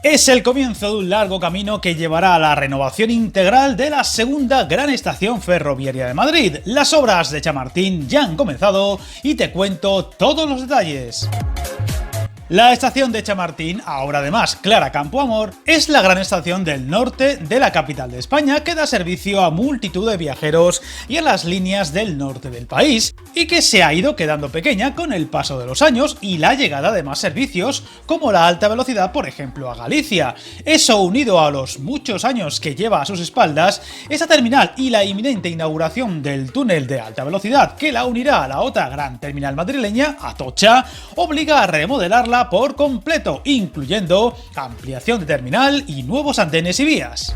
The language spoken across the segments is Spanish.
Es el comienzo de un largo camino que llevará a la renovación integral de la segunda gran estación ferroviaria de Madrid. Las obras de Chamartín ya han comenzado y te cuento todos los detalles. La estación de Chamartín, ahora además Clara Campoamor, es la gran estación del norte de la capital de España que da servicio a multitud de viajeros y a las líneas del norte del país, y que se ha ido quedando pequeña con el paso de los años y la llegada de más servicios como la alta velocidad, por ejemplo, a Galicia. Eso, unido a los muchos años que lleva a sus espaldas, esta terminal y la inminente inauguración del túnel de alta velocidad que la unirá a la otra gran terminal madrileña, Atocha, obliga a remodelarla por completo, incluyendo ampliación de terminal y nuevos andenes y vías.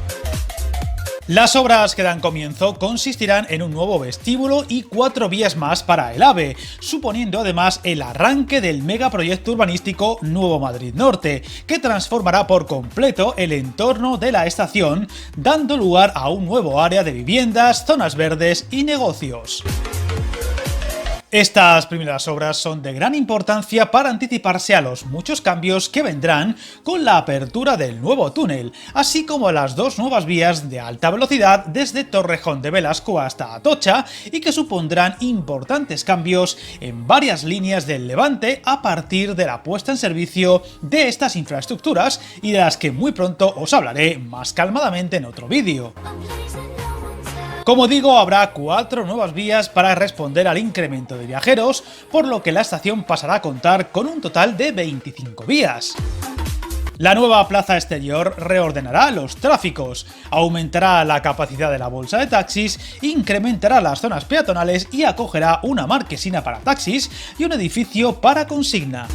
Las obras que dan comienzo consistirán en un nuevo vestíbulo y 4 vías más para el AVE, suponiendo además el arranque del megaproyecto urbanístico Nuevo Madrid Norte, que transformará por completo el entorno de la estación, dando lugar a un nuevo área de viviendas, zonas verdes y negocios. Estas primeras obras son de gran importancia para anticiparse a los muchos cambios que vendrán con la apertura del nuevo túnel, así como las 2 nuevas vías de alta velocidad desde Torrejón de Velasco hasta Atocha, y que supondrán importantes cambios en varias líneas del Levante a partir de la puesta en servicio de estas infraestructuras, y de las que muy pronto os hablaré más calmadamente en otro vídeo. Como digo, habrá 4 nuevas vías para responder al incremento de viajeros, por lo que la estación pasará a contar con un total de 25 vías. La nueva plaza exterior reordenará los tráficos, aumentará la capacidad de la bolsa de taxis, incrementará las zonas peatonales y acogerá una marquesina para taxis y un edificio para consigna.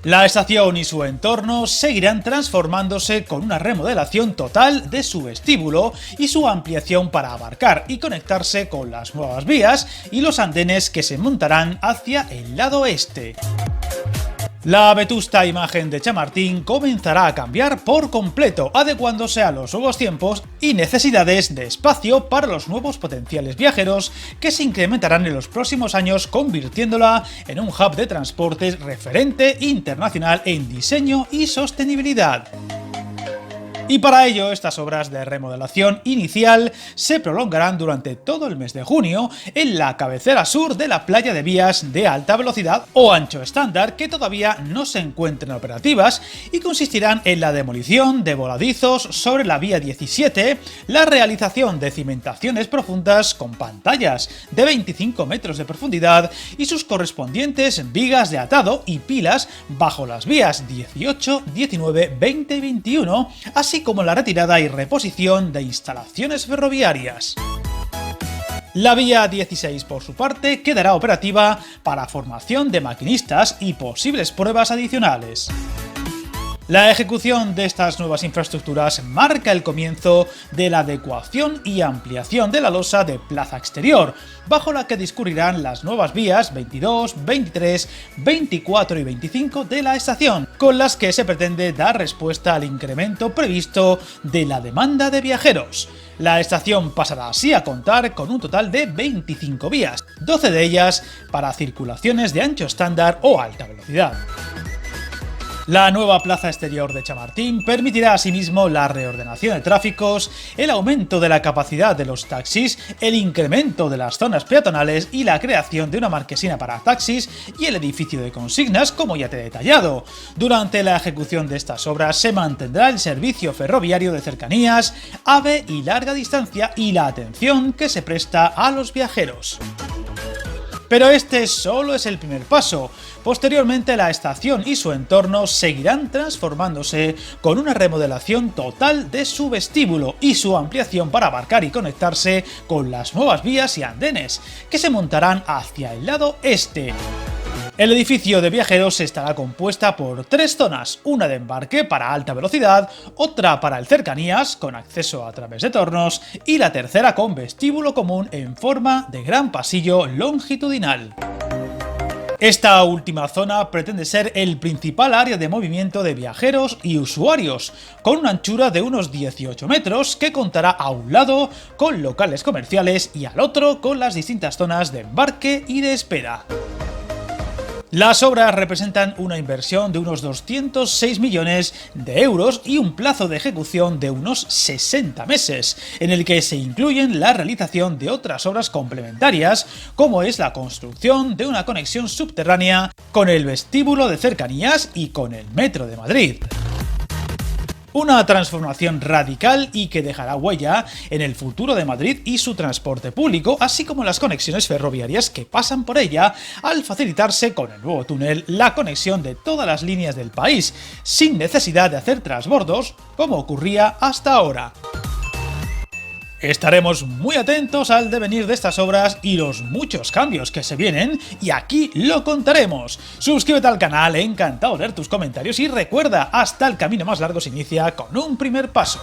La estación y su entorno seguirán transformándose con una remodelación total de su vestíbulo y su ampliación para abarcar y conectarse con las nuevas vías y los andenes que se montarán hacia el lado este. La vetusta imagen de Chamartín comenzará a cambiar por completo, adecuándose a los nuevos tiempos y necesidades de espacio para los nuevos potenciales viajeros que se incrementarán en los próximos años, convirtiéndola en un hub de transportes referente internacional en diseño y sostenibilidad. Y para ello, estas obras de remodelación inicial se prolongarán durante todo el mes de junio en la cabecera sur de la playa de vías de alta velocidad o ancho estándar, que todavía no se encuentran operativas, y consistirán en la demolición de voladizos sobre la vía 17, la realización de cimentaciones profundas con pantallas de 25 metros de profundidad y sus correspondientes vigas de atado y pilas bajo las vías 18, 19, 20 y 21, así como la retirada y reposición de instalaciones ferroviarias. La vía 16, por su parte, quedará operativa para formación de maquinistas y posibles pruebas adicionales. La ejecución de estas nuevas infraestructuras marca el comienzo de la adecuación y ampliación de la losa de plaza exterior, bajo la que discurrirán las nuevas vías 22, 23, 24 y 25 de la estación, con las que se pretende dar respuesta al incremento previsto de la demanda de viajeros. La estación pasará así a contar con un total de 25 vías, 12 de ellas para circulaciones de ancho estándar o alta velocidad. La nueva plaza exterior de Chamartín permitirá asimismo la reordenación de tráficos, el aumento de la capacidad de los taxis, el incremento de las zonas peatonales y la creación de una marquesina para taxis y el edificio de consignas, como ya te he detallado. Durante la ejecución de estas obras se mantendrá el servicio ferroviario de cercanías, AVE y larga distancia y la atención que se presta a los viajeros. Pero este solo es el primer paso. Posteriormente, la estación y su entorno seguirán transformándose con una remodelación total de su vestíbulo y su ampliación para abarcar y conectarse con las nuevas vías y andenes, que se montarán hacia el lado este. El edificio de viajeros estará compuesta por 3 zonas, una de embarque para alta velocidad, otra para el cercanías con acceso a través de tornos y la tercera con vestíbulo común en forma de gran pasillo longitudinal. Esta última zona pretende ser el principal área de movimiento de viajeros y usuarios, con una anchura de unos 18 metros que contará a un lado con locales comerciales y al otro con las distintas zonas de embarque y de espera. Las obras representan una inversión de unos 206 millones de euros y un plazo de ejecución de unos 60 meses, en el que se incluyen la realización de otras obras complementarias, como es la construcción de una conexión subterránea con el vestíbulo de cercanías y con el Metro de Madrid. Una transformación radical y que dejará huella en el futuro de Madrid y su transporte público, así como las conexiones ferroviarias que pasan por ella, al facilitarse con el nuevo túnel la conexión de todas las líneas del país, sin necesidad de hacer transbordos como ocurría hasta ahora. Estaremos muy atentos al devenir de estas obras y los muchos cambios que se vienen, y aquí lo contaremos. Suscríbete al canal, encantado de leer tus comentarios y recuerda, hasta el camino más largo se inicia con un primer paso.